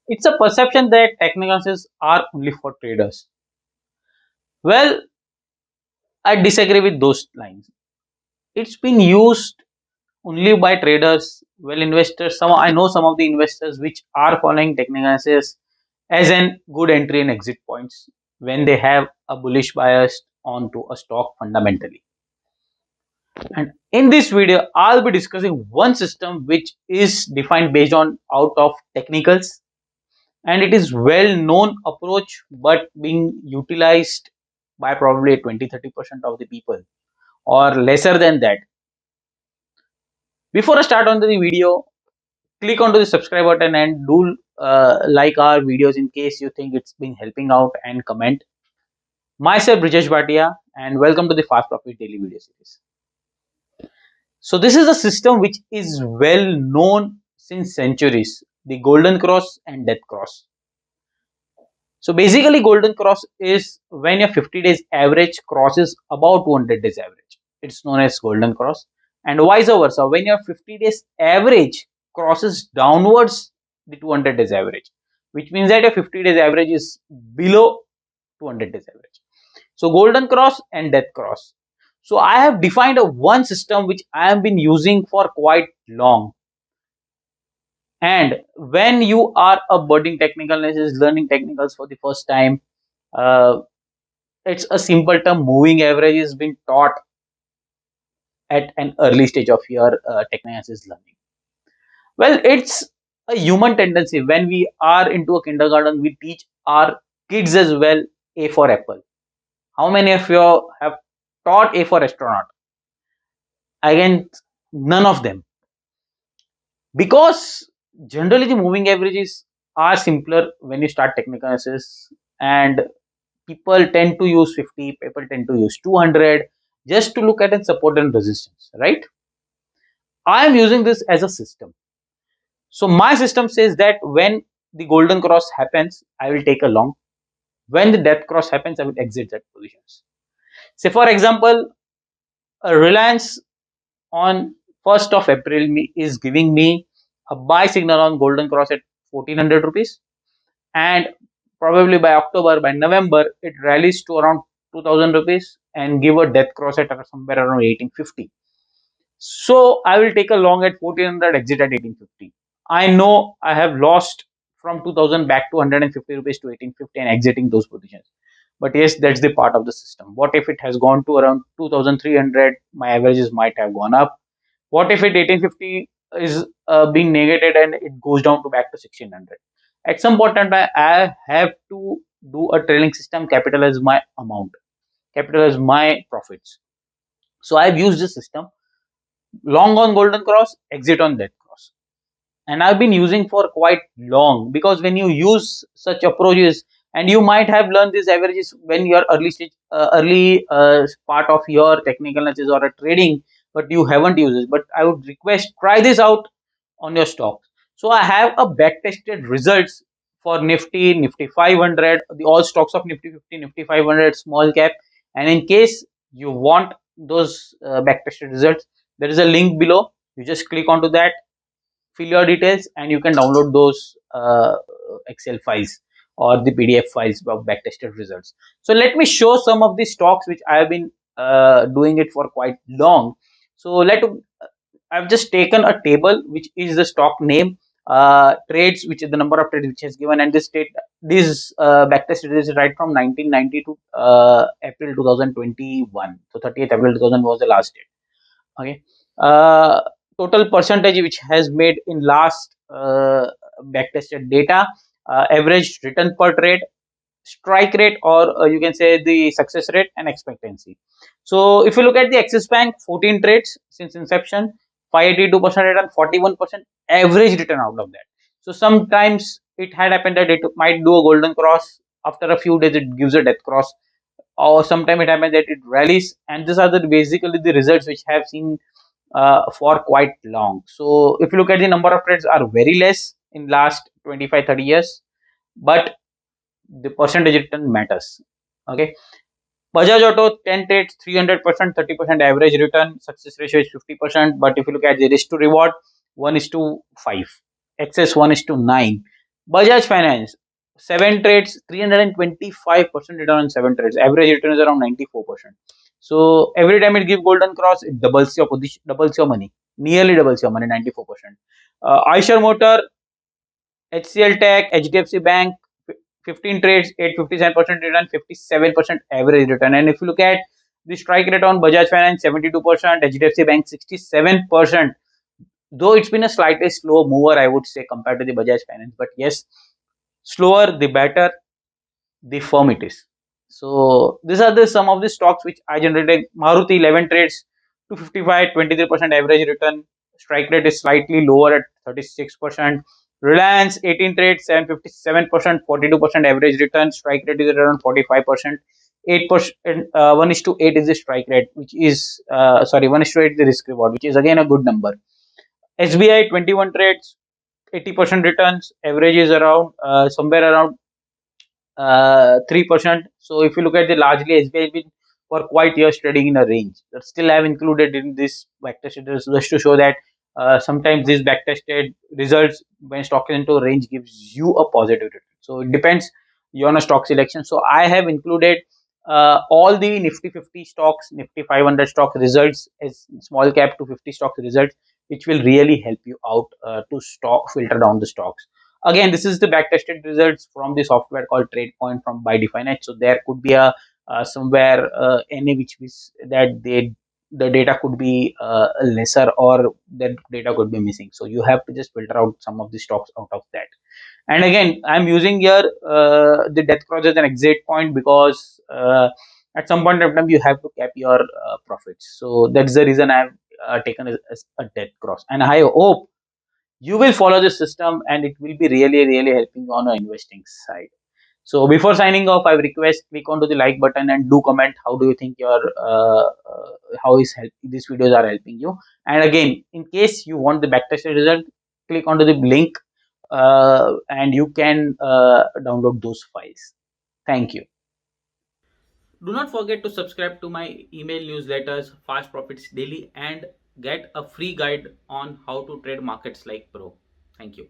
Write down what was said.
It's a perception that technical analysis are only for traders. Well, I disagree with those lines. It's been used only by traders, well investors. Some I know some of the investors which are following technical analysis as an good entry and exit points when they have a bullish bias onto a stock fundamentally. And in this video, I'll be discussing one system which is defined based on out of technicals, and it is well known approach but being utilized by probably 20-30% of the people or lesser than that. Before I start on the video, click onto the subscribe button and do like our videos in case you think it's been helping out, and comment. Myself Brijesh Bhatia, and welcome to the Fast Profit Daily Video Series. So this is a system which is well known since centuries, the golden cross and death cross. So basically golden cross is when your 50 days average crosses about 200 days average. It's known as golden cross, and vice versa when your 50 days average crosses downwards the 200 days average, which means that your 50 days average is below 200 days average. So golden cross and death cross. So I have defined a one system which I have been using for quite long. And when you are a budding technical analyst learning technicals for the first time, uh, it's a simple term. Moving average is being taught at an early stage of your technical analysis learning. Well, it's a human tendency. When we are into a kindergarten, we teach our kids as well A for apple. How many of you have taught A for astronaut? Again, none of them, because generally the moving averages are simpler when you start technical analysis, and people tend to use 50, people tend to use 200 just to look at its support and resistance, right? I am using this as a system. So my system says that when the golden cross happens, I will take a long. When the death cross happens, I will exit that positions. Say for example, a Reliance on 1st of April is giving me a buy signal on golden cross at 1400 rupees, and probably by October, by November, it rallies to around 2000 rupees and give a death cross at somewhere around 1850. So I will take a long at 1400, exit at 1850. I know I have lost from 2000 back to 150 rupees to 1850 and exiting those positions. But yes, that's the part of the system. What if it has gone to around 2300? My averages might have gone up. What if it 1850 is being negated and it goes down to back to 1600? At some point in time, I have to do a trailing system, capitalize my amount, capitalize my profits. So I've used this system: long on golden cross, exit on death cross. And I've been using for quite long, because when you use such approaches, and you might have learned these averages when you're early stage, early part of your technical analysis or a trading, but you haven't used it. But I would request, try this out on your stocks. So I have a back tested results for Nifty, Nifty 500, the all stocks of Nifty 50, Nifty 500, small cap. And in case you want those back tested results, there is a link below. You just click onto that, fill your details, and you can download those Excel files or the PDF files of backtested results. So let me show some of the stocks which I have been doing it for quite long. So I've just taken a table which is the stock name, trades, which is the number of trades which has given, and this backtested is right from 1990 to April 2021. So 30th April 2000 was the last date. Okay. uh, Total percentage which has made in last backtested data, average return per trade, strike rate, or you can say the success rate and expectancy. So if you look at the Axis Bank, 14 trades since inception, 582% return, 41% average return out of that. So sometimes it had happened that it might do a golden cross, after a few days it gives a death cross, or sometimes it happens that it rallies, and these are basically the results which have seen for quite long. So if you look at the number of trades are very less in last 25-30 years, but the percentage return matters. Okay. Bajaj Auto 10 trades, 300%, 30% average return, success ratio is 50%. But if you look at the risk to reward, 1 is to 5, excess 1 is to 9. Bajaj Finance, 7 trades, 325% return on 7 trades. Average return is around 94%. So every time it gives golden cross, it doubles your position, doubles your money, nearly doubles your money, 94%. Eicher Motor, HCL Tech, HDFC Bank, 15 trades, 857% return, 57% average return. And if you look at the strike rate on Bajaj Finance, 72%, HDFC Bank, 67%. Though it's been a slightly slow mover, I would say, compared to the Bajaj Finance. But yes, slower the better, the firm it is. So these are the some of the stocks which I generated. Maruti 11 trades, 255, 23% average return. Strike rate is slightly lower at 36%. Reliance 18 trades, 757%, 42% average return. Strike rate is around 45%. 8%, 1 is to 8 is the strike rate, which is, 1 is to 8 is the risk reward, which is again a good number. SBI 21 trades, 80% returns. Average is around, somewhere around 3%. So if you look at the largely SBI has been for quite years trading in a range. But still, I have included in this backtested just to show that sometimes these backtested results when stock is into a range gives you a positive return. So it depends on a stock selection. So I have included all the Nifty 50 stocks, Nifty 500 stock results as small cap to 50 stocks results, which will really help you out to stock filter down the stocks. Again, this is the backtested results from the software called TradePoint from by Definite. So there could be a somewhere any which is that the data could be lesser or that data could be missing. So you have to just filter out some of the stocks out of that. And again, I'm using here the death cross as an exit point because at some point of time you have to cap your profits. So that's the reason I've taken as a death cross. And I hope you will follow this system and it will be really helping you on your investing side. So before signing off, I request click onto the like button and do comment how do you think your how is help these videos are helping you. And again, in case you want the backtested result, click onto the link and you can download those files. Thank you. Do not forget to subscribe to my email newsletters, Fast Profits Daily, and get a free guide on how to trade markets like pro. Thank you.